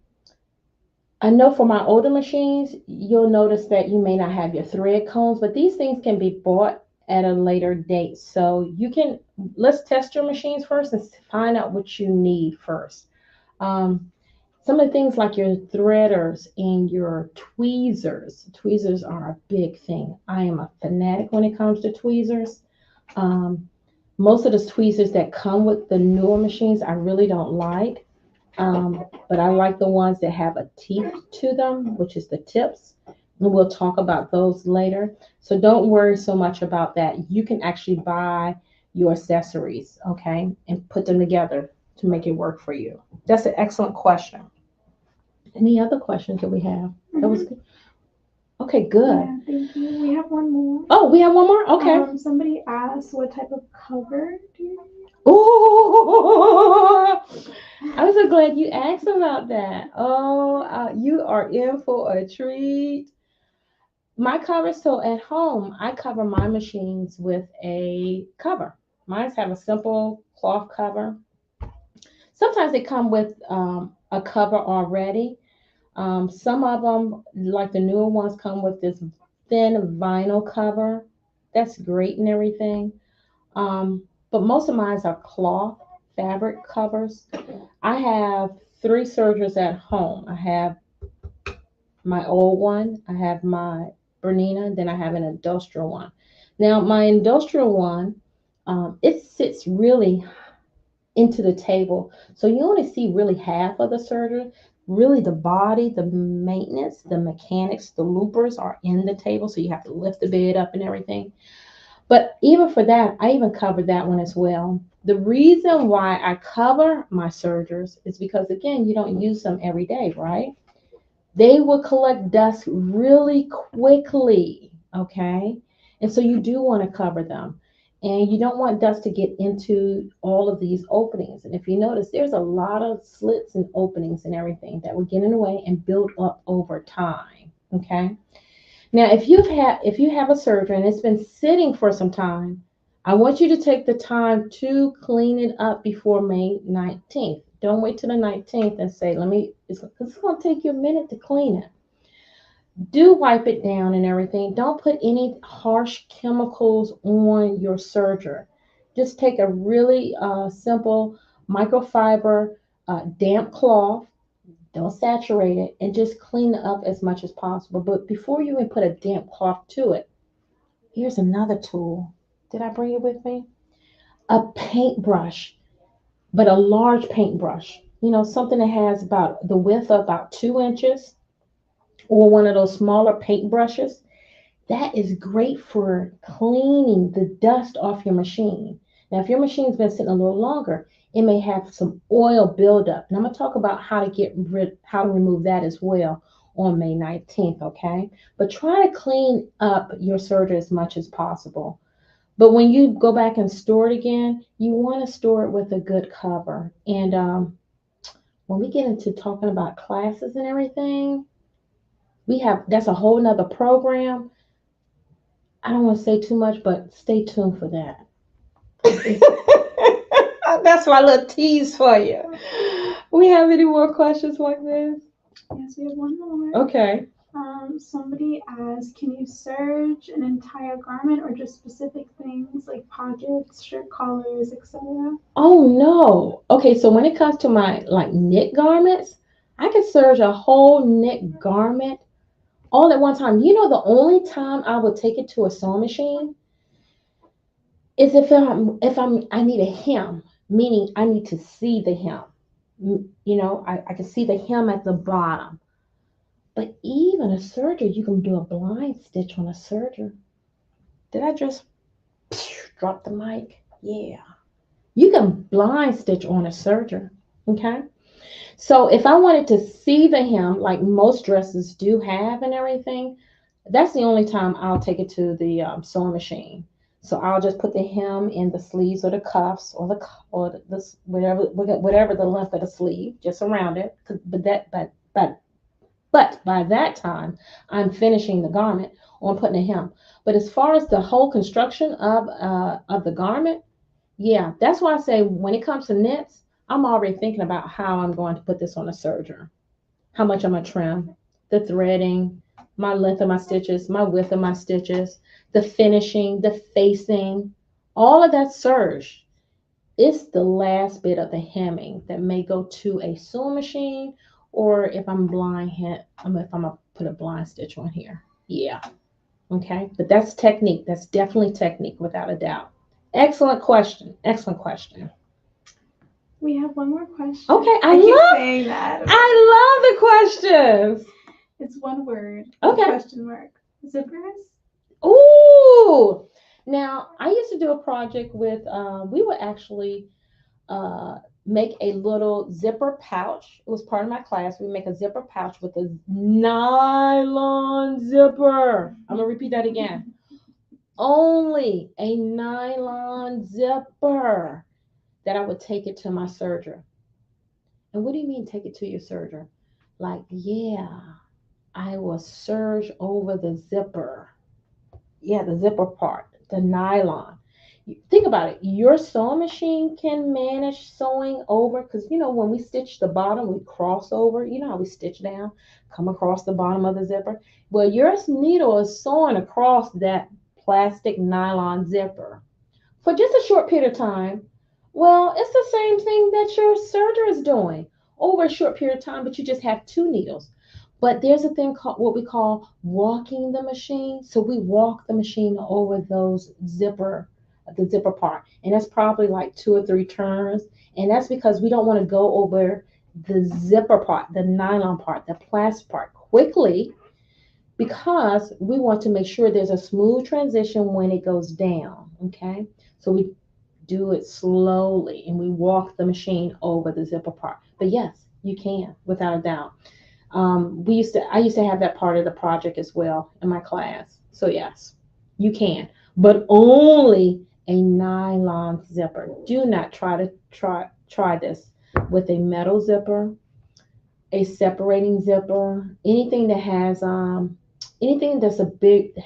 I know for my older machines, you'll notice that you may not have your thread combs, but these things can be bought at a later date. So you can, let's test your machines first and find out what you need first. Um, some of the things like your threaders and your tweezers. Tweezers are a big thing. I am a fanatic when it comes to tweezers. Um, Most of the tweezers that come with the newer machines, I really don't like. But I like the ones that have a teeth to them, which is the tips. And we'll talk about those later. So don't worry so much about that. You can actually buy your accessories, okay, and put them together to make it work for you. That's an excellent question. Any other questions that we have? That was Mhm. good. Okay, good. Yeah, thank you. We have one more. Oh, we have one more? Okay. Somebody asked what type of cover do you use? Oh, I'm so glad you asked about that. Oh, you are in for a treat. My cover, so at home, I cover my machines with a cover. Mine's have a simple cloth cover. Sometimes they come with a cover already. Some of them, like the newer ones, come with this thin vinyl cover. That's great and everything. But most of mine are cloth fabric covers. I have three sergers at home. I have my old one, I have my Bernina, then I have an industrial one. Now, my industrial one, it sits really into the table. So you only see really half of the serger. Really, the body, the maintenance, the mechanics, the loopers are in the table. So you have to lift the bed up and everything. But even for that, I even covered that one as well. The reason why I cover my sergers is because, again, you don't use them every day, right? They will collect dust really quickly, okay? And so you do want to cover them. And you don't want dust to get into all of these openings. And if you notice, there's a lot of slits and openings and everything that will get in the way and build up over time, okay? Now, if you have a surgery and it's been sitting for some time, I want you to take the time to clean it up before May 19th. Don't wait till the 19th and say, let me, it's going to take you a minute to clean it. Do wipe it down and everything. Don't put any harsh chemicals on your serger. Just take a really simple microfiber damp cloth, don't saturate it, and just clean it up as much as possible. But before you even put a damp cloth to it, here's another tool. Did I bring it with me? A paintbrush, but a large paintbrush. You know, something that has about the width of about 2 inches, or one of those smaller paintbrushes. That is great for cleaning the dust off your machine. Now, if your machine's been sitting a little longer, it may have some oil buildup. And I'm going to talk about how to remove that as well on May 19th, okay? But try to clean up your serger as much as possible. But when you go back and store it again, you want to store it with a good cover. And when we get into talking about classes and everything, that's a whole nother program. I don't want to say too much, but stay tuned for that. That's my little tease for you. We have any more questions like this? Yes, we have one more. Okay. Somebody asked, can you serge an entire garment or just specific things like pockets, shirt collars, etc.? Oh no. Okay, so when it comes to my like knit garments, I can serge a whole knit garment all at one time. You know, the only time I would take it to a sewing machine is I need a hem, meaning I need to see the hem. You know, I can see the hem at the bottom. But even a serger, you can do a blind stitch on a serger. Did I just drop the mic? Yeah. You can blind stitch on a serger. Okay. So if I wanted to see the hem, like most dresses do have and everything, that's the only time I'll take it to the sewing machine. So I'll just put the hem in the sleeves or the cuffs or the whatever the length of the sleeve, just around it. But by that time, I'm finishing the garment or putting a hem. But as far as the whole construction of the garment, yeah, that's why I say when it comes to knits, I'm already thinking about how I'm going to put this on a serger, how much I'm gonna trim, the threading, my length of my stitches, my width of my stitches, the finishing, the facing, all of that serge. It's the last bit of the hemming that may go to a sewing machine, or if I'm blind, if I'm gonna put a blind stitch on here. Yeah, okay. But that's technique. That's definitely technique, without a doubt. Excellent question. Excellent question. We have one more question. Okay, I keep saying that. I love the questions. It's one word. Okay. Question mark. Zippers? Ooh. Now, I used to do a project with, we would actually make a little zipper pouch. It was part of my class. We make a zipper pouch with a nylon zipper. I'm going to repeat that again. Only a nylon zipper that I would take it to my serger. And what do you mean take it to your serger? Like, yeah, I will serge over the zipper. Yeah, the zipper part, the nylon. Think about it. Your sewing machine can manage sewing over, because when we stitch the bottom, we cross over. You know how we stitch down, come across the bottom of the zipper. Well, your needle is sewing across that plastic nylon zipper for just a short period of time. Well, it's the same thing that your serger is doing over a short period of time, but you just have two needles. But there's a thing called what we call walking the machine. So we walk the machine over the zipper part. And that's probably like 2 or 3 turns. And that's because we don't want to go over the zipper part, the nylon part, the plastic part quickly, because we want to make sure there's a smooth transition when it goes down. Okay. So we do it slowly and we walk the machine over the zipper part. But yes, you can, without a doubt. I used to have that part of the project as well in my class. So yes, you can, but only a nylon zipper. Do not try this with a metal zipper, a separating zipper, anything that's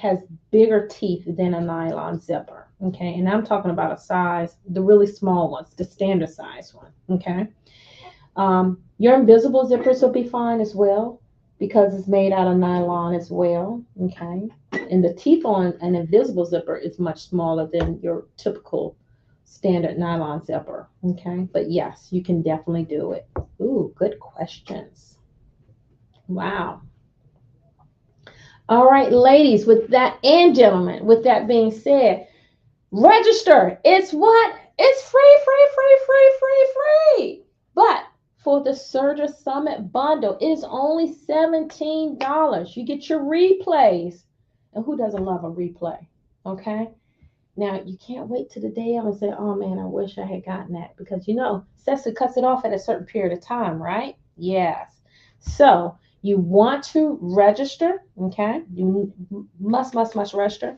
has bigger teeth than a nylon zipper. Okay, and I'm talking about the really small ones, the standard size one. Okay. Your invisible zippers will be fine as well, because it's made out of nylon as well. Okay. And the teeth on an invisible zipper is much smaller than your typical standard nylon zipper. Okay. But yes, you can definitely do it. Ooh, good questions. Wow. All right, ladies, and gentlemen, with that being said, register. It's what? It's free, free, free, free, free, free. But for the Serger Summit bundle, it is only $17. You get your replays. And who doesn't love a replay? Okay? Now, you can't wait to the day of and say, oh man, I wish I had gotten that. Because Cecily cuts it off at a certain period of time, right? Yes. So, you want to register, okay? You must register.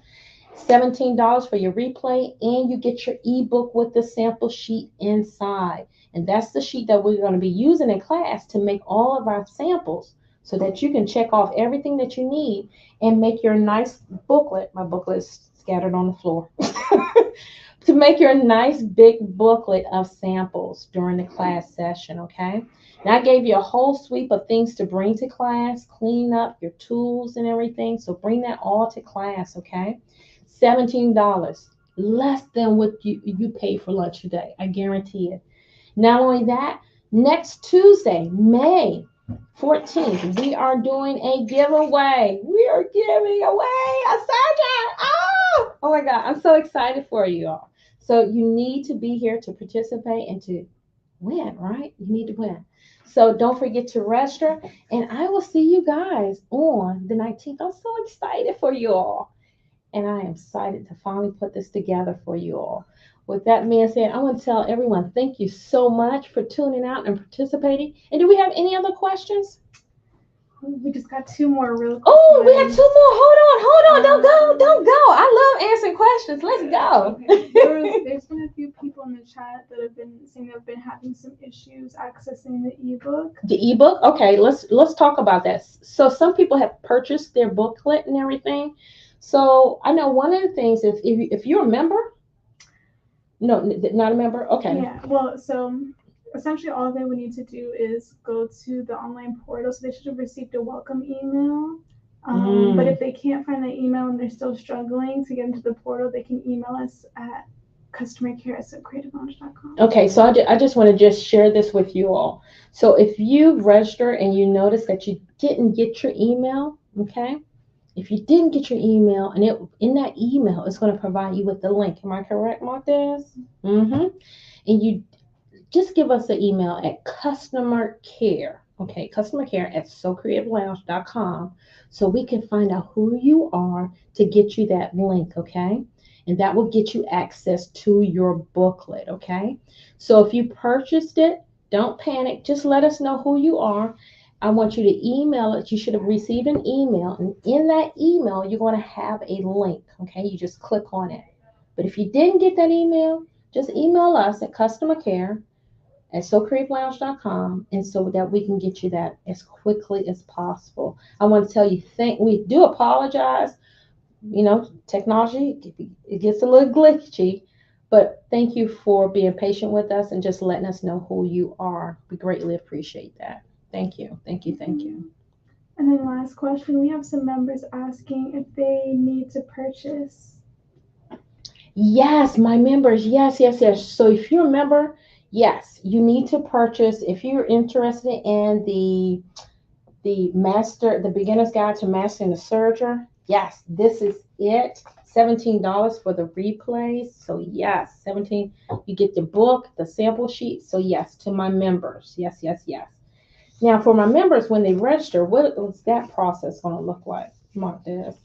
$17 for your replay, and you get your ebook with the sample sheet inside. And that's the sheet that we're going to be using in class to make all of our samples, so that you can check off everything that you need and make your nice booklet. My booklet is scattered on the floor. To make your nice big booklet of samples during the class session, okay? And I gave you a whole sweep of things to bring to class, clean up your tools and everything. So bring that all to class, okay? $17, less than what you paid for lunch today. I guarantee it. Not only that, next Tuesday, May 14th, we are doing a giveaway. We are giving away a Serger. Oh my God, I'm so excited for you all. So you need to be here to participate and to win, right? You need to win. So don't forget to register, and I will see you guys on the 19th. I'm so excited for you all. And I am excited to finally put this together for you all. With that being said, I want to tell everyone thank you so much for tuning out and participating. And do we have any other questions? We just got 2 more real quick. Oh, we have 2 more. Hold on. Don't go. I love answering questions. Let's go. Okay. There's been a few people in the chat that have been saying they've been having some issues accessing the ebook. The ebook? Okay, let's talk about that. So some people have purchased their booklet and everything. So I know one of the things, if you're a member, no, not a member. Okay. Yeah. Well, so essentially all they would need to do is go to the online portal. So they should have received a welcome email But if they can't find the email and they're still struggling to get into the portal, they can email us at customercare@creativelounge.com. Okay, so I just want to just share this with you all. So if you register and you notice that you didn't get your email, okay? If you didn't get your email, and in that email, it's going to provide you with the link. Am I correct, Martez? Mm-hmm. And you just give us an email at customer care, okay? Customer care at SoCreativeLounge.com, so we can find out who you are to get you that link, okay? And that will get you access to your booklet, okay? So if you purchased it, don't panic. Just let us know who you are. I want you to email it. You should have received an email. And in that email, you're going to have a link, okay? You just click on it. But if you didn't get that email, just email us at customer care at SoCreativeLounge.com, and so that we can get you that as quickly as possible. I want to tell you, we do apologize. Technology, it gets a little glitchy, but thank you for being patient with us and just letting us know who you are. We greatly appreciate that. Thank you. Thank you. Thank you. And then last question, we have some members asking if they need to purchase. Yes, my members. Yes, yes, yes. So if you're a member, yes, you need to purchase. If you're interested in the beginner's guide to mastering the Serger, yes, this is it. $17 for the replays. So yes, 17. You get the book, the sample sheet. So yes, to my members. Yes, yes, yes. Now for my members, when they register, what's that process going to look like? Mark this.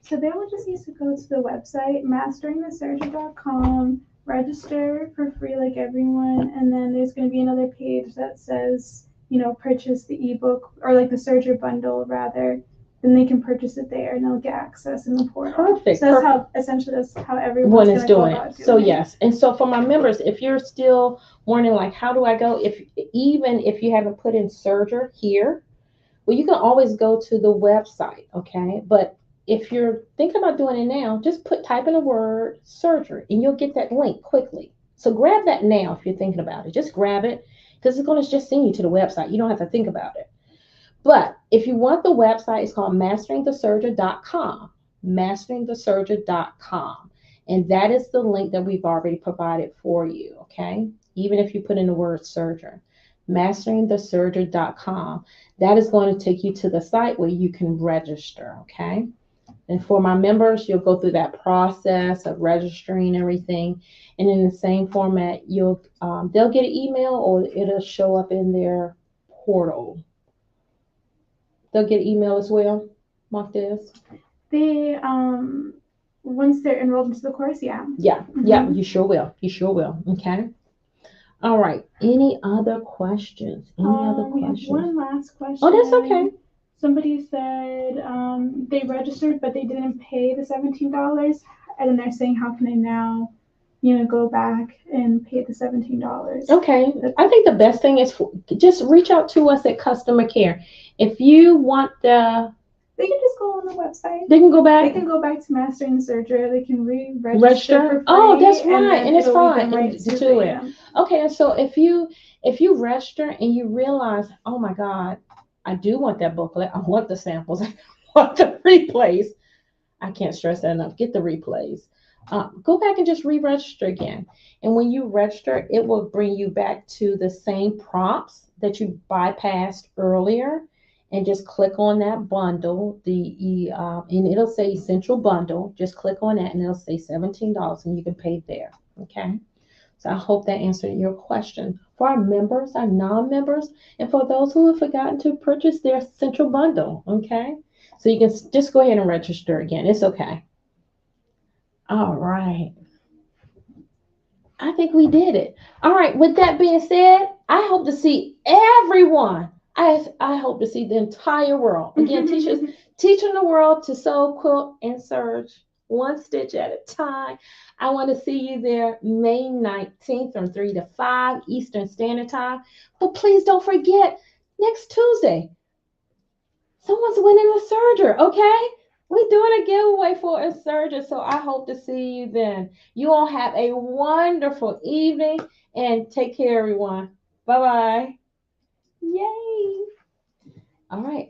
So they will just need to go to the website, masteringtheserger.com, register for free like everyone, and then there's going to be another page that says, purchase the ebook, or like the Serger bundle rather. Then they can purchase it there and they'll get access in the portal. Perfect. So that's how everyone's going to go about doing it. So yes, and so for my members, if you're still wondering like, how do I go? Even if you haven't put in Serger here, well, you can always go to the website, okay? But if you're thinking about doing it now, just type in the word Serger and you'll get that link quickly. So grab that now if you're thinking about it. Just grab it because it's going to just send you to the website. You don't have to think about it. But if you want the website, it's called masteringtheserger.com, masteringtheserger.com. And that is the link that we've already provided for you, okay? Even if you put in the word Serger, masteringtheserger.com. That is going to take you to the site where you can register, okay? And for my members, you'll go through that process of registering everything. And in the same format, they'll get an email or it'll show up in their portal. They'll get email as well. Mark this. They once they're enrolled into the course, yeah. Yeah, yeah, you sure will. You sure will. Okay. All right. Any other questions? We have one last question. Oh, that's okay. Somebody said they registered, but they didn't pay the $17, and then they're saying, how can I now, go back and pay the $17? Okay. I think the best thing is just reach out to us at customer care. If you want they can just go on the website. They can go back. They can go back to Mastering the Serger. They can re-register for free. Oh, that's right, and it's fine. Right to it. Okay, so if you register and you realize, oh my God, I do want that booklet. I want the samples. I want the replays. I can't stress that enough. Get the replays. Go back and just re-register again. And when you register, it will bring you back to the same prompts that you bypassed earlier. And just click on that bundle, and it'll say Essential Bundle. Just click on that, and it'll say $17, and you can pay there. Okay. So I hope that answered your question. For our members, our non-members, and for those who have forgotten to purchase their Essential Bundle. Okay. So you can just go ahead and register again. It's okay. All right. I think we did it. All right. With that being said, I hope to see everyone. I hope to see the entire world. Again, Tisha's teaching the world to sew, quilt, and serge one stitch at a time. I want to see you there May 19th from 3 to 5 Eastern Standard Time. But please don't forget, next Tuesday, someone's winning a Serger, okay? We're doing a giveaway for a Serger, so I hope to see you then. You all have a wonderful evening, and take care, everyone. Bye-bye. Yay. All right.